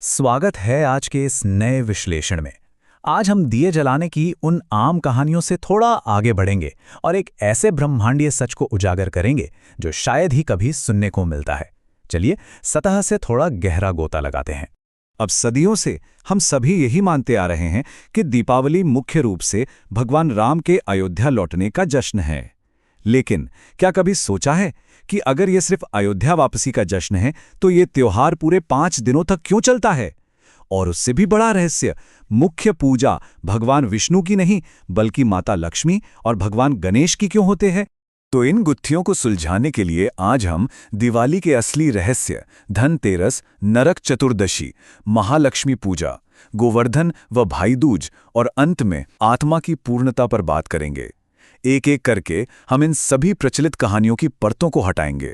स्वागत है आज के इस नए विश्लेषण में। आज हम दिए जलाने की उन आम कहानियों से थोड़ा आगे बढ़ेंगे और एक ऐसे ब्रह्मांडीय सच को उजागर करेंगे जो शायद ही कभी सुनने को मिलता है। चलिए सतह से थोड़ा गहरा गोता लगाते हैं। अब सदियों से हम सभी यही मानते आ रहे हैं कि दीपावली मुख्य रूप से भगवान राम के अयोध्या लौटने का जश्न है। लेकिन क्या कभी सोचा है कि अगर ये सिर्फ अयोध्या वापसी का जश्न है तो ये त्योहार पूरे 5 दिनों तक क्यों चलता है? और उससे भी बड़ा रहस्य, मुख्य पूजा भगवान विष्णु की नहीं बल्कि माता लक्ष्मी और भगवान गणेश की क्यों होते हैं? तो इन गुत्थियों को सुलझाने के लिए आज हम दिवाली के असली रहस्य, धनतेरस, नरक चतुर्दशी, महालक्ष्मी पूजा, गोवर्धन व भाई दूज और अंत में आत्मा की पूर्णता पर बात करेंगे। एक एक करके हम इन सभी प्रचलित कहानियों की परतों को हटाएंगे।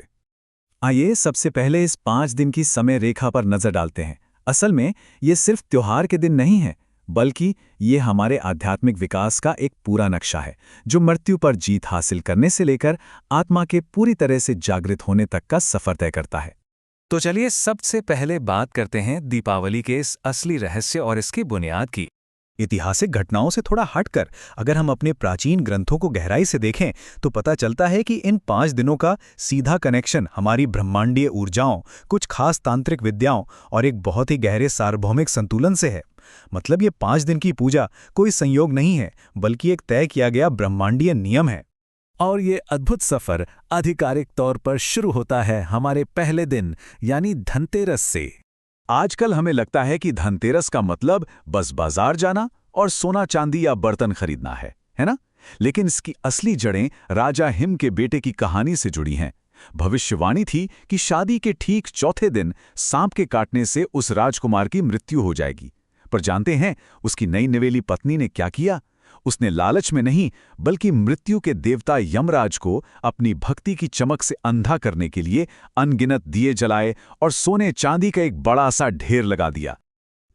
आइए सबसे पहले इस 5 दिन की समय रेखा पर नजर डालते हैं। असल में ये सिर्फ त्योहार के दिन नहीं है, बल्कि ये हमारे आध्यात्मिक विकास का एक पूरा नक्शा है, जो मृत्यु पर जीत हासिल करने से लेकर आत्मा के पूरी तरह से जागृत होने तक का सफर तय करता है। तो चलिए सबसे पहले बात करते हैं दीपावली के इस असली रहस्य और इसकी बुनियाद की। ऐतिहासिक घटनाओं से थोड़ा हटकर अगर हम अपने प्राचीन ग्रंथों को गहराई से देखें तो पता चलता है कि इन 5 दिनों का सीधा कनेक्शन हमारी ब्रह्मांडीय ऊर्जाओं, कुछ खास तांत्रिक विद्याओं और एक बहुत ही गहरे सार्वभौमिक संतुलन से है। मतलब ये 5 दिन की पूजा कोई संयोग नहीं है, बल्कि एक तय किया गया ब्रह्मांडीय नियम है। और ये अद्भुत सफर आधिकारिक तौर पर शुरू होता है हमारे पहले दिन यानी धनतेरस से। आजकल हमें लगता है कि धनतेरस का मतलब बस बाजार जाना और सोना चांदी या बर्तन खरीदना है ना? लेकिन इसकी असली जड़ें राजा हिम के बेटे की कहानी से जुड़ी हैं। भविष्यवाणी थी कि शादी के ठीक चौथे दिन सांप के काटने से उस राजकुमार की मृत्यु हो जाएगी। पर जानते हैं उसकी नई निवेली पत्नी ने क्या किया? उसने लालच में नहीं बल्कि मृत्यु के देवता यमराज को अपनी भक्ति की चमक से अंधा करने के लिए अनगिनत दिए जलाए और सोने चांदी का एक बड़ा सा ढेर लगा दिया।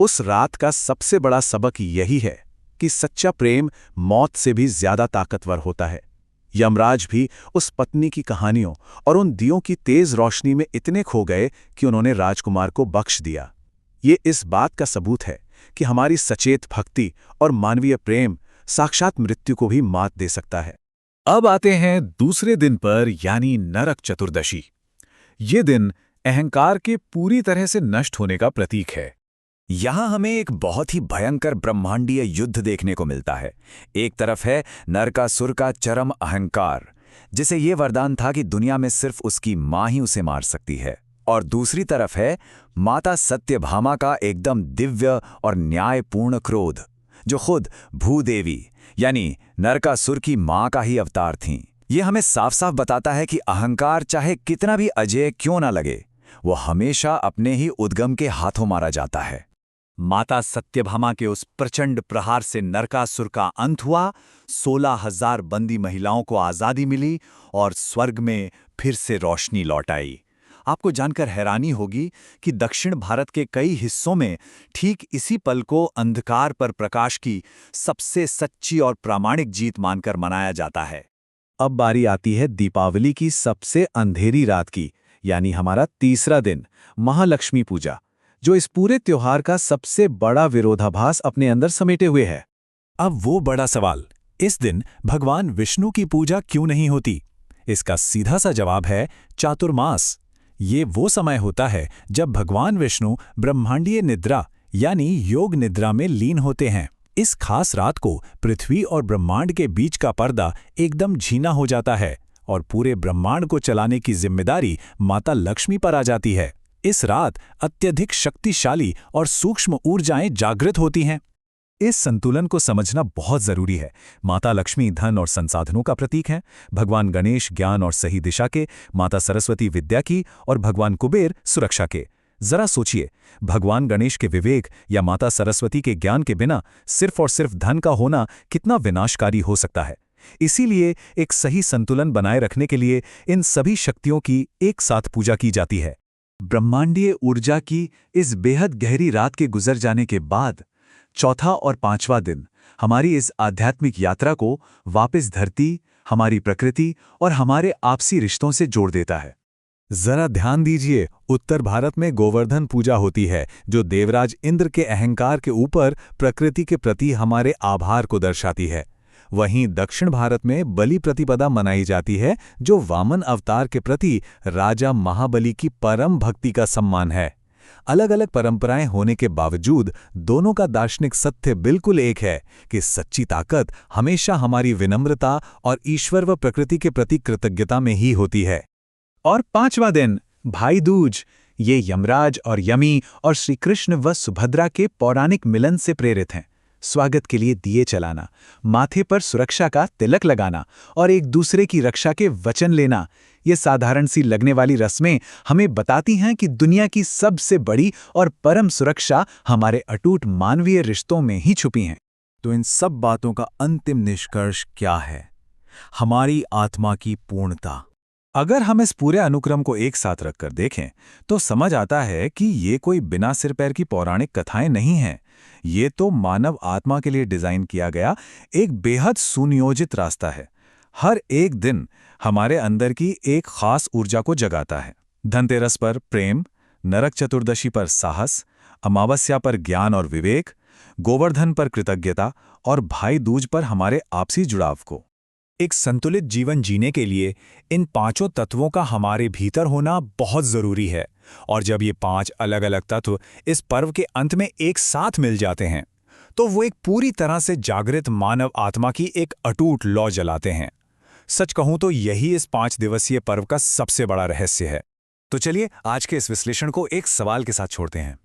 उस रात का सबसे बड़ा सबक यही है कि सच्चा प्रेम मौत से भी ज्यादा ताकतवर होता है। यमराज भी उस पत्नी की कहानियों और उन दियों की तेज रोशनी में इतने खो गए कि उन्होंने राजकुमार को बख्श दिया। ये इस बात का सबूत है कि हमारी सचेत भक्ति और मानवीय प्रेम साक्षात मृत्यु को भी मात दे सकता है। अब आते हैं दूसरे दिन पर यानी नरक चतुर्दशी। ये दिन अहंकार के पूरी तरह से नष्ट होने का प्रतीक है। यहां हमें एक बहुत ही भयंकर ब्रह्मांडीय युद्ध देखने को मिलता है। एक तरफ है नरकासुर का चरम अहंकार, जिसे ये वरदान था कि दुनिया में सिर्फ उसकी मां ही उसे मार सकती है, और दूसरी तरफ है माता सत्यभामा का एकदम दिव्य और न्यायपूर्ण क्रोध, जो खुद भूदेवी यानी नरकासुर की मां का ही अवतार थीं। ये हमें साफ साफ बताता है कि अहंकार चाहे कितना भी अजेय क्यों ना लगे, वो हमेशा अपने ही उद्गम के हाथों मारा जाता है। माता सत्यभामा के उस प्रचंड प्रहार से नरकासुर का अंत हुआ, 16,000 बंदी महिलाओं को आज़ादी मिली और स्वर्ग में फिर से रोशनी लौट आई। आपको जानकर हैरानी होगी कि दक्षिण भारत के कई हिस्सों में ठीक इसी पल को अंधकार पर प्रकाश की सबसे सच्ची और प्रामाणिक जीत मानकर मनाया जाता है। अब बारी आती है दीपावली की सबसे अंधेरी रात की, यानी हमारा तीसरा दिन, महालक्ष्मी पूजा, जो इस पूरे त्योहार का सबसे बड़ा विरोधाभास अपने अंदर समेटे हुए है। अब वो बड़ा सवाल, इस दिन भगवान विष्णु की पूजा क्यों नहीं होती? इसका सीधा सा जवाब है चातुर्मास। ये वो समय होता है जब भगवान विष्णु ब्रह्मांडीय निद्रा यानी योग निद्रा में लीन होते हैं। इस खास रात को पृथ्वी और ब्रह्मांड के बीच का पर्दा एकदम झीना हो जाता है और पूरे ब्रह्मांड को चलाने की जिम्मेदारी माता लक्ष्मी पर आ जाती है। इस रात अत्यधिक शक्तिशाली और सूक्ष्म ऊर्जाएं जागृत होती हैं। इस संतुलन को समझना बहुत जरूरी है। माता लक्ष्मी धन और संसाधनों का प्रतीक है, भगवान गणेश ज्ञान और सही दिशा के, माता सरस्वती विद्या की और भगवान कुबेर सुरक्षा के। जरा सोचिए, भगवान गणेश के विवेक या माता सरस्वती के ज्ञान के बिना सिर्फ और सिर्फ धन का होना कितना विनाशकारी हो सकता है। इसीलिए एक सही संतुलन बनाए रखने के लिए इन सभी शक्तियों की एक साथ पूजा की जाती है। ब्रह्मांडीय ऊर्जा की इस बेहद गहरी रात के गुजर जाने के बाद चौथा और पांचवा दिन हमारी इस आध्यात्मिक यात्रा को वापस धरती, हमारी प्रकृति और हमारे आपसी रिश्तों से जोड़ देता है। जरा ध्यान दीजिए, उत्तर भारत में गोवर्धन पूजा होती है, जो देवराज इंद्र के अहंकार के ऊपर प्रकृति के प्रति हमारे आभार को दर्शाती है। वहीं दक्षिण भारत में बलि प्रतिपदा मनाई जाती है, जो वामन अवतार के प्रति राजा महाबली की परम भक्ति का सम्मान है। अलग अलग परंपराएं होने के बावजूद दोनों का दार्शनिक सत्य बिल्कुल एक है कि सच्ची ताकत हमेशा हमारी विनम्रता और ईश्वर व प्रकृति के प्रति कृतज्ञता में ही होती है। और 5वां दिन भाई दूज, ये यमराज और यमी और श्री कृष्ण व सुभद्रा के पौराणिक मिलन से प्रेरित हैं। स्वागत के लिए दिए जलाना, माथे पर सुरक्षा का तिलक लगाना और एक दूसरे की रक्षा के वचन लेना, ये साधारण सी लगने वाली रस्में हमें बताती हैं कि दुनिया की सबसे बड़ी और परम सुरक्षा हमारे अटूट मानवीय रिश्तों में ही छुपी हैं। तो इन सब बातों का अंतिम निष्कर्ष क्या है? हमारी आत्मा की पूर्णता। अगर हम इस पूरे अनुक्रम को एक साथ रखकर देखें तो समझ आता है कि ये कोई बिना सिर पैर की पौराणिक कथाएं नहीं हैं। ये तो मानव आत्मा के लिए डिजाइन किया गया एक बेहद सुनियोजित रास्ता है। हर एक दिन हमारे अंदर की एक खास ऊर्जा को जगाता है। धनतेरस पर प्रेम, नरक चतुर्दशी पर साहस, अमावस्या पर ज्ञान और विवेक, गोवर्धन पर कृतज्ञता और भाई दूज पर हमारे आपसी जुड़ाव को। एक संतुलित जीवन जीने के लिए इन 5 तत्वों का हमारे भीतर होना बहुत जरूरी है। और जब ये 5 अलग अलग तत्व इस पर्व के अंत में एक साथ मिल जाते हैं तो वो एक पूरी तरह से जागृत मानव आत्मा की एक अटूट लौ जलाते हैं। सच कहूं तो यही इस 5 दिवसीय पर्व का सबसे बड़ा रहस्य है। तो चलिए आज के इस विश्लेषण को एक सवाल के साथ छोड़ते हैं।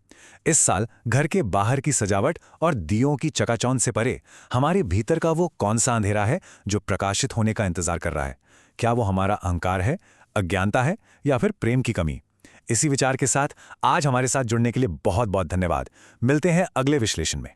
इस साल घर के बाहर की सजावट और दियों की चकाचौंध से परे हमारे भीतर का वो कौन सा अंधेरा है जो प्रकाशित होने का इंतजार कर रहा है? क्या वो हमारा अहंकार है, अज्ञानता है या फिर प्रेम की कमी? इसी विचार के साथ आज हमारे साथ जुड़ने के लिए बहुत बहुत धन्यवाद। मिलते हैं अगले विश्लेषण में।